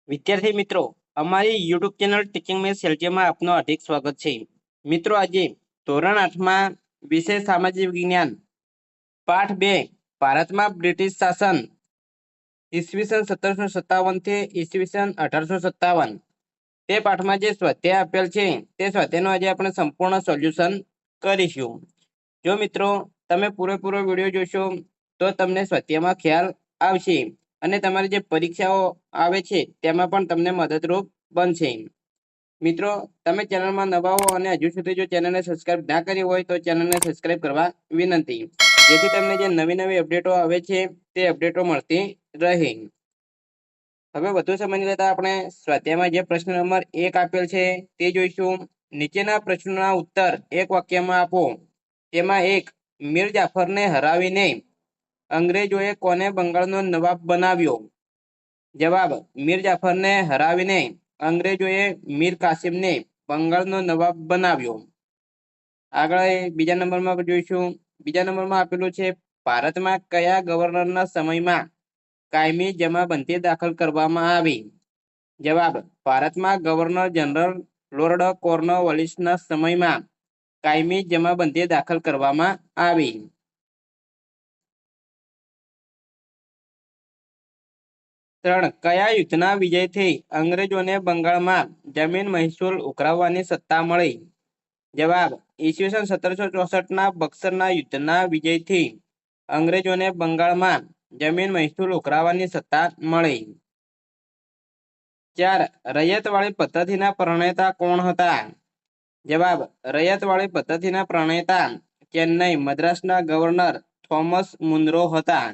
વિદ્યાર્થી મિત્રો, અમારી યુટ્યુબ ચેનલ ટીચિંગ મેથ્સ એલટીમાં આપનું હાર્દિક સ્વાગત છે. મિત્રો, આજે ધોરણ 8માં વિષય સામાજિક વિજ્ઞાન પાઠ 2 ભારતમાં બ્રિટિશ શાસન ઈસવીસન 1757 થી ઈસવીસન 1857 તે પાઠમાં જે સ્વાધ્યાય આપેલ છે તે સ્વાધ્યાયનું આજે આપણે સંપૂર્ણ સોલ્યુશન કરીશું. જો મિત્રો તમે પૂરેપૂરો વિડીયો જોશો તો તમને સ્વાધ્યાયમાં ખ્યાલ આવશે અને તમારી જે પરીક્ષાઓ આવે છે તેમાં પણ તમને મદદરૂપ બનશે. મિત્રો, તમે ચેનલમાં નવા હો અને હજુ સુધી જો ચેનલને સબસ્ક્રાઇબ ના કરી હોય તો ચેનલને સબસ્ક્રાઇબ કરવા વિનંતી, જેથી તમને જે નવી નવી અપડેટો આવે છે તે અપડેટો મળતી રહે. હવે વધુ સમય લેતા આપણે સ્વાધ્યાયમાં જે પ્રશ્ન નંબર 1 આપેલ છે તે જોઈશું. નીચેના પ્રશ્નોના ઉત્તર એક વાક્યમાં આપો. તેમાં 1. મીર જાફરને હરાવીને અંગ્રેજોએ કોને બંગાળનો નવાબ બનાવ્યો? જવાબ: મીર જાફરને હરાવીને અંગ્રેજોએ મીર કાસિમને બંગાળનો નવાબ બનાવ્યો. આગળ બીજા નંબરમાં જોઈશું. બીજા નંબરમાં આપેલું છે, ભારતમાં કયા ગવર્નરના સમયમાં કાયમી જમાબંધી દાખલ કરવામાં આવી? જવાબ: ભારતમાં ગવર્નર જનરલ લોર્ડ કોર્નવાલિસના સમયમાં કાયમી જમાબંધી દાખલ કરવામાં આવી. 3. કયા યુદ્ધના વિજયથી અંગ્રેજોને બંગાળમાં જમીન મહેસૂલ ઉઘરાવવાની સત્તા મળી? જવાબ: ઈસવીસન 1764ના બક્સરના યુદ્ધના વિજયથી અંગ્રેજોને બંગાળમાં જમીન મહેસૂલ ઉઘરાવવાની સત્તા મળી. 4. રૈયતવાડી પદ્ધતિના પ્રણેતા કોણ હતા? જવાબ: રૈયતવાડી પદ્ધતિના પ્રણેતા ચેન્નઈ મદ્રાસના ગવર્નર થોમસ મુનરો હતા.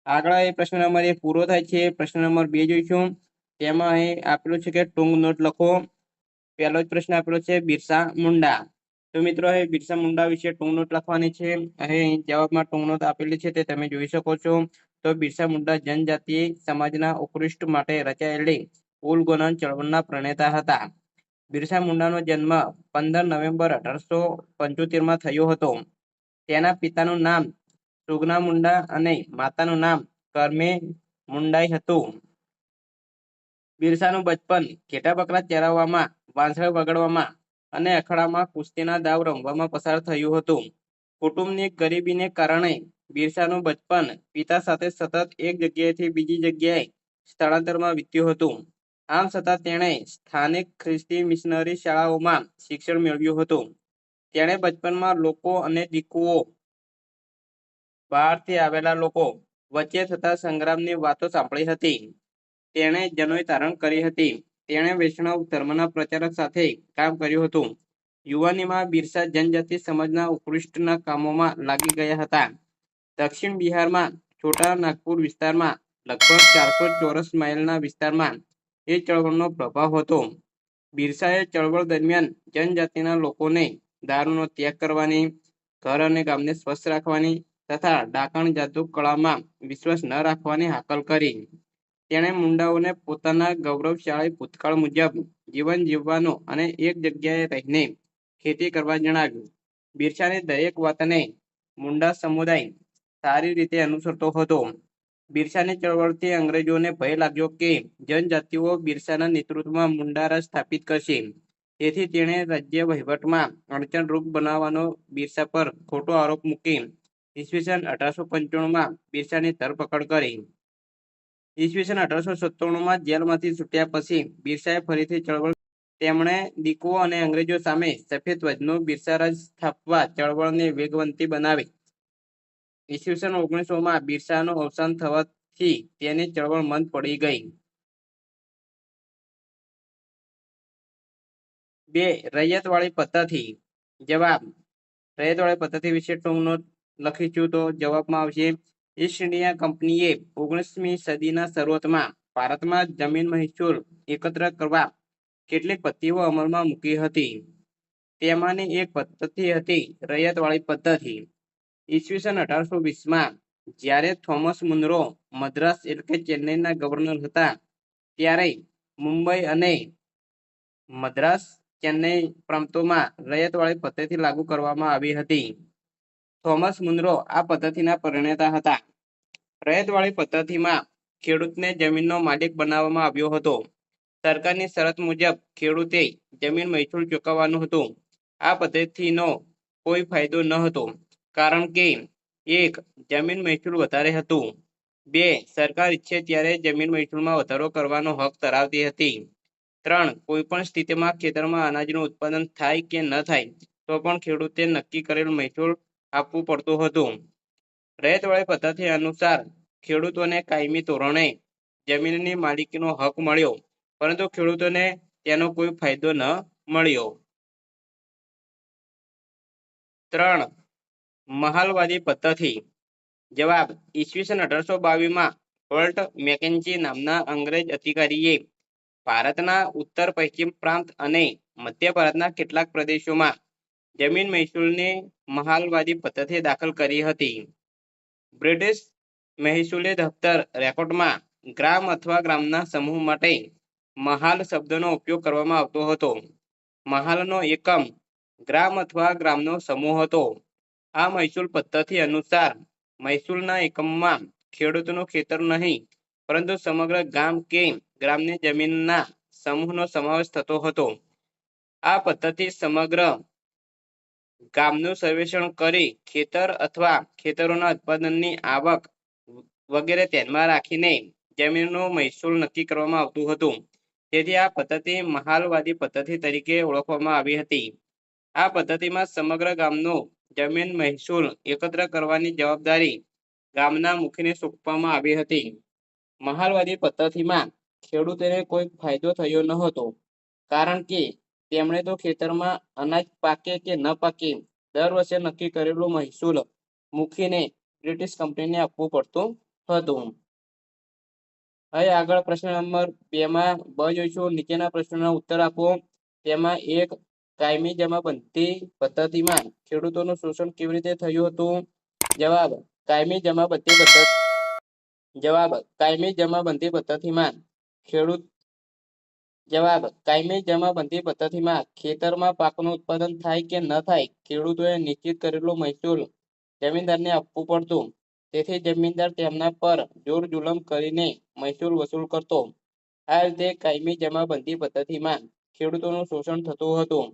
આગળ પ્રશ્ન નંબર 1 પૂરો થાય છે. પ્રશ્ન નંબર 2 જોઈશું. તેમાં અહીં આપેલું છે કે ટૂંક નોટ લખો. પહેલો જ પ્રશ્ન આપેલો છે, બિરસા મુંડા. તો મિત્રો, અહીં બિરસા મુંડા વિશે ટૂંક નોટ લખવાની છે. અહીં જવાબમાં ટૂંક નોટ આપેલી છે તે તમે જોઈ શકો છો. તો બિરસા મુંડા જનજાતીય સમાજના ઉત્કૃષ્ટ માટે રચાયેલી ઉલગુલાન ચળવળના પ્રણેતા હતા. બિરસા મુંડાનો જન્મ 15 નવેમ્બર 1875માં થયો હતો. તેના પિતાનું નામ સુગના મુંડા અને માતાનું નામ કરમે મુંડાઈ હતું. બિરસાનું બચપન ઘેટા બકરા ચરાવવામાં, વાંસળી વગાડવામાં અને અખાડામાં કુસ્તીના દાવ રમવામાં પસાર થયું હતું. કુટુંબની ગરીબીને કારણે બિરસાનું બચપન પિતા સાથે સતત એક જગ્યાએથી બીજી જગ્યાએ સ્થળાંતરમાં વીત્યું હતું. આમ છતાં તેણે સ્થાનિક ખ્રિસ્તી મિશનરી શાળાઓમાં શિક્ષણ મેળવ્યું હતું. તેણે બચપનમાં લોકો અને દીકુઓ, બહારથી આવેલા લોકો વચ્ચે થતા સંગ્રામની વાતો સાંભળી હતી. તેણે જનોઈ ધારણ કરી હતી. તેણે વૈષ્ણવ ધર્મના પ્રચારક સાથે કામ કર્યું હતું. યુવાનીમાં બિરસા જનજાતિ સમાજના ઉત્કૃષ્ટના કામોમાં લાગી ગયા હતા. દક્ષિણ બિહારમાં છોટા નાગપુર વિસ્તારમાં લગભગ 400 ચોરસ માઇલના વિસ્તારમાં એ ચળવળનો પ્રભાવ હતો. બિરસાએ ચળવળ દરમિયાન જનજાતિના લોકોને દારૂનો ત્યાગ કરવાની, ઘર અને ગામને સ્વસ્થ રાખવાની તથા ડાકણ જાદુ કળામાં વિશ્વાસ ન રાખવાની હાકલ કરી. તેણે મુંડાઓને પોતાના ગૌરવશાળી ભૂતકાળ મુજબ જીવન જીવવાનું અને એક જગ્યાએ રહીને ખેતી કરવા જણાવ્યું. બિરસાની દરેક વાતને મુંડા સમુદાય સારી રીતે અનુસરતો હતો. બિરસાની ચળવળથી અંગ્રેજોને ભય લાગ્યો કે જનજાતિઓ બિરસાના નેતૃત્વમાં મુંડા રાજ સ્થાપિત કરશે. તેથી તેણે રાજ્ય વહીવટમાં અડચણરૂપ બનાવવાનો બિરસા પર ખોટો આરોપ મૂકી ઈસવીસન 1895માં બિરસાની ધરપકડ કરી. ઈસવીસન 1897માં જેલમાંથી છૂટ્યા પછી બિરસાએ ફરીથી ચળવળ. તેમણે દીકુઓ અને અંગ્રેજો સામે સફેદ ધ્વજનું બિરસા રાજ સ્થાપવા ચળવળને વેગવંતી બનાવી. ઈસવીસન 1900માં બિરસાનું અવસાન થવાથી તેની ચળવળ મંદ પડી ગઈ. 2. રૈયતવાડી પદ્ધતિ. જવાબ: રૈયતવાડી પદ્ધતિ વિશે ટૂંક નોટ લખીશું તો જવાબમાં આવશે, ઈસ્ટ ઇન્ડિયા કંપનીએ 19મી સદીના શરૂઆતમાં ભારતમાં જમીન મહેસૂલ એકત્ર કરવા કેટલીક પદ્ધતિઓ અમલમાં મૂકી હતી. તેમાંની એક પદ્ધતિ હતી રૈયતવાડી પદ્ધતિ. ઈસવીસન 1820માં જ્યારે થોમસ મુનરો મદ્રાસ એટલે કે ચેન્નઈના ગવર્નર હતા, ત્યારે મુંબઈ અને મદ્રાસ ચેન્નઈ પ્રાંતોમાં રૈયતવાડી પદ્ધતિ લાગુ કરવામાં આવી હતી. થોમસ મુનરો આ પદ્ધતિના પ્રણેતા હતા. રૈયતવાડી પદ્ધતિમાં ખેડૂતને જમીનનો માલિક બનાવવામાં આવ્યો હતો. સરકારની શરત મુજબ ખેડૂતે જમીન મહેસૂલ ચૂકવવાનું હતું. આ પદ્ધતિનો કોઈ ફાયદો ન હતો, કારણ કે 1. જમીન મહેસૂલ વધારે હતું. 2. સરકાર ઈચ્છે ત્યારે જમીન મહેસૂલમાં વધારો કરવાનો હક ધરાવતી હતી. 3. કોઈપણ સ્થિતિમાં ખેતરમાં અનાજનું ઉત્પાદન થાય કે ન થાય તો પણ ખેડૂતે નક્કી કરેલ મહેસૂલ આપવું પડતું હતું. રૈયતવાડી પદ્ધતિ અનુસાર ખેડૂતોને કાયમી ધોરણે જમીનની માલિકીનો હક મળ્યો, પરંતુ ખેડૂતોને તેનો કોઈ ફાયદો ન મળ્યો. 3. મહાલવાદી પદ્ધતિ. જવાબ: ઈસવીસન 1822માં વોલ્ટ મેકેન્જી નામના અંગ્રેજ અધિકારીએ ભારતના ઉત્તર પશ્ચિમ પ્રાંત અને મધ્ય ભારતના કેટલાક પ્રદેશોમાં જમીન મહેસૂલની મહાલવાદી પદ્ધતિ દાખલ કરી હતી. બ્રિટિશ મહેસૂલી દફતર રેકોર્ડમાં ગ્રામ અથવા ગ્રામના સમૂહ માટે મહાલ શબ્દનો ઉપયોગ કરવામાં આવતો હતો. મહાલનો એકમ ગ્રામ અથવા ગ્રામનો સમૂહ હતો. આ મહેસૂલ પદ્ધતિ અનુસાર મહેસૂલના એકમમાં ખેડૂતનું ખેતર નહીં, પરંતુ સમગ્ર ગામ કે ગ્રામની જમીનના સમૂહનો સમાવેશ થતો હતો. આ પદ્ધતિ સમગ્ર ગામનું સર્વેક્ષણ કરી ખેતર અથવા ખેતરોના ઉત્પાદનની આવક વગેરે ધ્યાનમાં રાખીને જમીનનો મહેસૂલ નક્કી કરવામાં આવતું હતું. તેથી આ પદ્ધતિ મહાલવાદી પદ્ધતિ તરીકે ઓળખવામાં આવી હતી. આ પદ્ધતિમાં સમગ્ર ગામનો જમીન મહેસૂલ એકત્ર કરવાની જવાબદારી ગામના મુખીને સોંપવામાં આવી હતી. મહાલવાદી પદ્ધતિમાં ખેડૂતોને કોઈ ફાયદો થયો ન હતો, કારણ કે તેમણે તો ખેતરમાં અનાજ પાકે કે ન પાકે દર વર્ષે નક્કી કરેલું મહેસૂલ મુખીને બ્રિટિશ કંપનીને આપવું પડતું હતું. હવે આગળ પ્રશ્ન નંબર 2માં બ જોઈશું. નીચેના પ્રશ્નોના ઉત્તર આપો. તેમાં 1. કાયમી જમાબંધી પદ્ધતિમાં ખેડૂતોનું શોષણ કેવી રીતે થયું હતું? જવાબ: કાયમી જમાબંધી પદ્ધતિમાં ખેતરમાં પાકનું ઉત્પાદન થાય કે ન થાય, ખેડૂતોએ નિશ્ચિત કરેલું મહેસૂલ જમીનદારને આપવું પડતું. તેથી જમીનદાર તેમના પર જોર જુલમ કરીને મહેસૂલ વસૂલ કરતો. આ રીતે કાયમી જમાબંધી પદ્ધતિમાં ખેડૂતોનું શોષણ થતું હતું.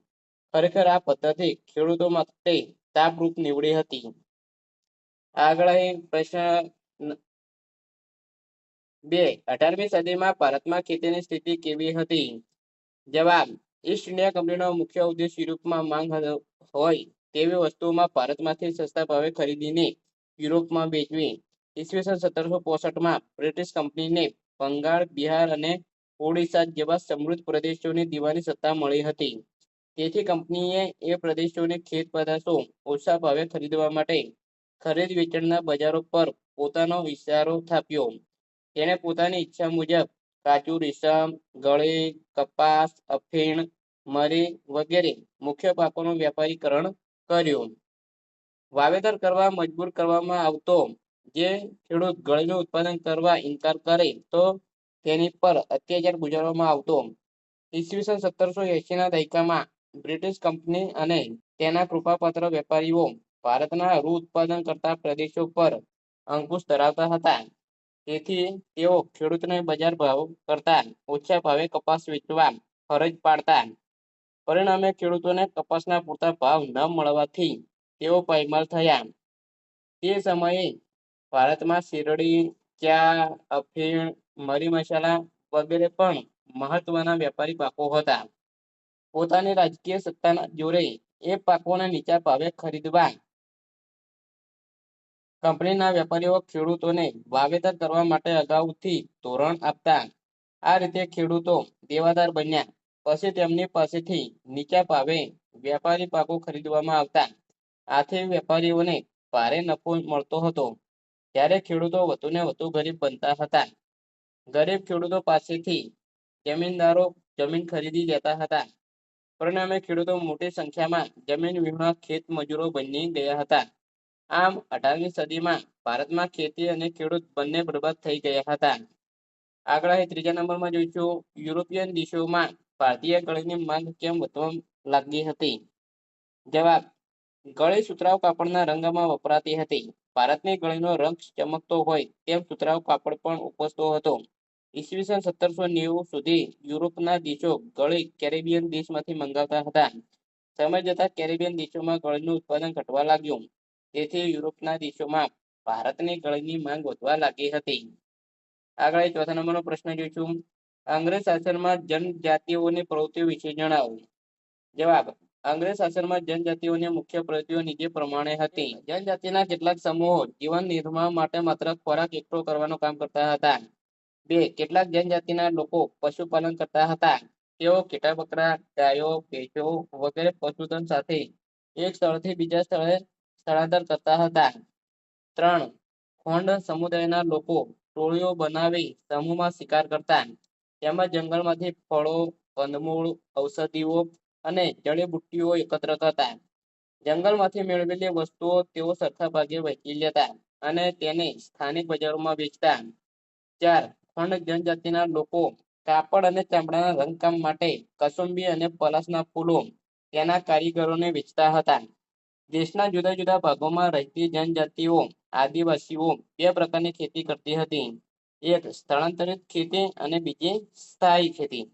ખરેખર આ પદ્ધતિ ખેડૂતો માટે તાપરૂપ નીવડી હતી. આગળ પ્રશ્ન 2. 18મી સદીમાં ભારતમાં ખેતીની સ્થિતિ કેવી હતી? જવાબ: ઈસ્ટ ઇન્ડિયા કંપનીનો મુખ્ય ઉદ્દેશ યુરોપમાં માંગ હોય તેવી વસ્તુઓમાં ભારતમાંથી સસ્તા ભાવે ખરીદીને યુરોપમાં વેચવી. ઈસવીસન 1765માં બ્રિટિશ કંપનીને બંગાળ, બિહાર અને ઓડિશા જેવા સમૃદ્ધ પ્રદેશોની દીવાની સત્તા મળી હતી. તેથી કંપનીએ એ પ્રદેશોની ખેત પેદાશો ઓછા ભાવે ખરીદવા માટે ખરીદ વેચાણના બજારો પર પોતાનો ઇશારો થાપ્યો. તેણે પોતાની ઈચ્છા મુજબ કાચું રેશમ, ગળી, કપાસ, અફીણ, મરી વગેરે મુખ્ય પાકોનું વ્યાપારીકરણ કર્યું. વાવેતર કરવા મજબૂર કરવામાં આવતો. જે ખેડૂત ગળીનું ઉત્પાદન કરવા ઇનકાર કરે તો તેની પર અત્યાચાર ગુજારવામાં આવતો. ઈસવીસન 1780ના દાયકામાં બ્રિટિશ કંપની અને તેના કૃપાપાત્ર વેપારીઓ ભારતના રૂ ઉત્પાદન કરતા પ્રદેશો પર અંકુશ ધરાવતા હતા. તેથી તેઓ ખેડૂતને બજાર ભાવ કરતા ઓછા ભાવે કપાસ વેચવા ફરજ પાડતા. પરિણામે ખેડૂતોને કપાસના પૂરતા ભાવ ન મળવાથી તેઓ પાયમાલ થયા. તે સમયે ભારતમાં શેરડી, ચા, અફીણ, મરી મસાલા વગેરે પણ મહત્વના વ્યાપારી પાકો હતા. પોતાની રાજકીય સત્તાના જોરે એ પાકોને નીચા ભાવે ખરીદવા કંપનીના વેપારીઓ ખેડૂતોને વાવેતર કરવા માટે અગાઉથી ધોરણ આપતા. આ રીતે ખેડૂતો દેવાદાર બન્યા. પછી તેમની પાસેથી નીચા ભાવે વ્યાપારી પાકો ખરીદવામાં આવતા. આથી વેપારીઓને ભારે નફો મળતો હતો, ત્યારે ખેડૂતો વધુને વધુ ગરીબ બનતા હતા. ગરીબ ખેડૂતો પાસેથી જમીનદારો જમીન ખરીદી લેતા હતા. પરિણામે ખેડૂતો મોટી સંખ્યામાં જમીન વિહોણા ખેત મજૂરો બની ગયા હતા. આમ 18મી સદીમાં ભારતમાં ખેતી અને ખેડૂત બંને બરબાદ થઈ ગયા હતા. આગળ ત્રીજા નંબરમાં જોઈશું. યુરોપિયન દેશોમાં ભારતીય ગળીની માંગ કેમ વધવા લાગી હતી? જવાબ: ગળી સુતરાઉ કાપડના રંગમાં વપરાતી હતી. ભારતની ગળીનો રંગ ચમકતો હોય તેમ સુતરાઉ કાપડ પણ ઉપજતો હતો. ઈસવીસન 1790 સુધી યુરોપના દેશો ગળી કેરેબિયન દેશમાંથી મંગાવતા હતા. સમય જતાં કેરેબિયન દેશોમાં ગળીનું ઉત્પાદન ઘટવા લાગ્યું. તેથી યુરોપના દેશોમાં ભારતની ગળીની માંગ વધવા લાગી હતી. આગળ ચોથા નંબરનો પ્રશ્ન જોઈશું. અંગ્રેજ શાસનમાં જનજાતિઓની પ્રવૃત્તિઓ વિશે જણાવો. જવાબ: અંગ્રેજ શાસનમાં જનજાતિઓની મુખ્ય પ્રવૃત્તિઓ નીચે પ્રમાણે હતી. જનજાતિના કેટલાક સમૂહો જીવન નિર્વાહ માટે માત્ર ખોરાક એકઠો કરવાનું કામ કરતા હતા. 2. કેટલાક જનજાતિના લોકો પશુપાલન કરતા હતા. તેઓ ઘેટા બકરા, ગાયો, ભેંસો વગેરે પશુધન સાથે એક સ્થળથી બીજા સ્થળે સ્થળાંતર કરતા હતા. 3. ખોંડ સમુદાયના લોકો ટોળીઓ બનાવી સમૂહમાં શિકાર કરતા. તેમાં જંગલમાંથી ફળો, કંદમૂળ, ઔષધિઓ અને જડીબુટ્ટીઓ એકત્ર કરતા. જંગલમાંથી મેળવેલી વસ્તુઓ તેઓ સરખા ભાગે વહેંચી લેતા અને તેને સ્થાનિક બજારોમાં વેચતા. 4. ખોંડ જનજાતિના લોકો કાપડ અને ચામડાના રંગકામ માટે કસુંબી અને પલાસના ફૂલો તેના કારીગરોને વેચતા હતા. દેશના જુદા જુદા ભાગોમાં રહેતી જનજાતિઓ આદિવાસીઓ 2 પ્રકારની ખેતી કરતી હતી. એક સ્થળાંતરિત ખેતી અને બીજી સ્થાયી ખેતી.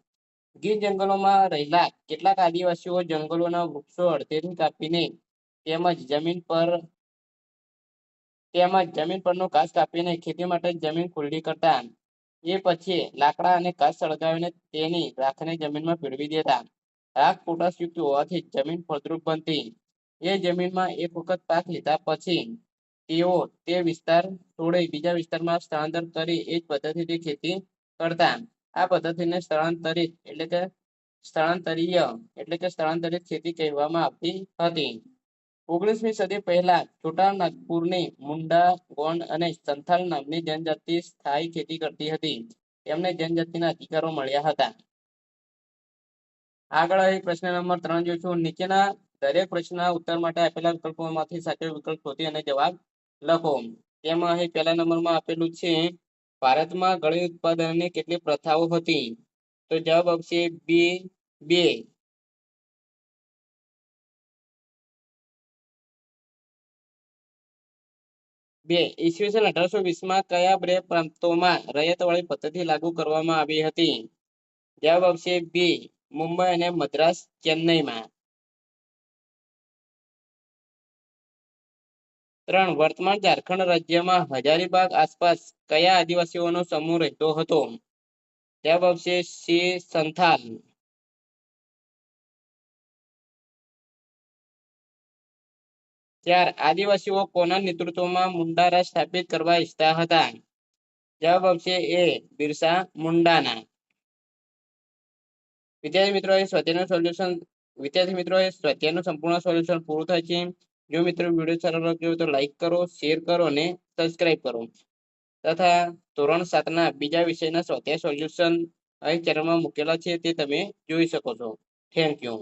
ગીર જંગલોમાં રહેલા કેટલાક આદિવાસીઓ જંગલોના વૃક્ષો અડધેથી કાપીને જમીન પરનો ઘાસ કાપીને ખેતી માટે જમીન ખુલ્લી કરતા. એ પછી લાકડા અને ઘાસ સળગાવીને તેની રાખને જમીનમાં ભેળવી દેતા. રાખ પોટાશયુક્ત હોવાથી જમીન ફળદ્રુપ બનતી. એ જમીનમાં એક વખત પાક લીધા પછી તેઓ તે વિસ્તાર છોડી બીજા વિસ્તારમાં સ્થળાંતર કરી એ જ પદ્ધતિથી ખેતી કરતા. આ પદ્ધતિને સ્થળાંતરિત ખેતી કહેવામાં આવતી હતી. 19મી સદી પહેલા છોટા નાગપુરની મુંડા, ગોંડ અને સંથાલ નામની જનજાતિ સ્થાયી ખેતી કરતી હતી. તેમને જનજાતિના અધિકારો મળ્યા હતા. આગળ પ્રશ્ન નંબર 3 જોઈશું. નીચેના દરેક પ્રશ્નના ઉત્તર માટે આપેલા વિકલ્પોમાંથી સાચો વિકલ્પ શોધી અને જવાબ લખો. તેમાં અહીં પહેલા નંબરમાં આપેલું છે ભારતમાં ગળી ઉત્પાદનની કેટલી પ્રથાઓ હતી. તો જવાબ આવશે બી 2. 2. ઈસવીસન 1820માં કયા 2 પ્રાંતોમાં રૈયતવાળી પદ્ધતિ લાગુ કરવામાં આવી હતી. જવાબ આવશે બી મુંબઈ અને મદ્રાસ ચેન્નઈમાં. 3. વર્તમાન ઝારખંડ રાજ્યમાં હજારીબાગ આસપાસ કયા આદિવાસીઓનો સમૂહ રહેતો હતો. જવાબ આવશે સી સંથાલ. 4. આદિવાસીઓ કોના નેતૃત્વમાં મુંડા રાજ સ્થાપિત કરવા ઈચ્છતા હતા. જવાબ આવશે એ બિરસા મુંડાના. વિદ્યાર્થી મિત્રો એ સ્વાધ્યાયનું સંપૂર્ણ સોલ્યુશન પૂરું થાય છે. જો મિત્રો વિડીયો સારો લાગ્યો હોય તો લાઈક કરો, શેર કરો અને સબસ્ક્રાઇબ કરો તથા ધોરણ 7ના બીજા વિષયના સ્વાધ્યાય સોલ્યુશન અહીં ચેનલમાં મૂકેલા છે તે તમે જોઈ શકો છો. Thank you.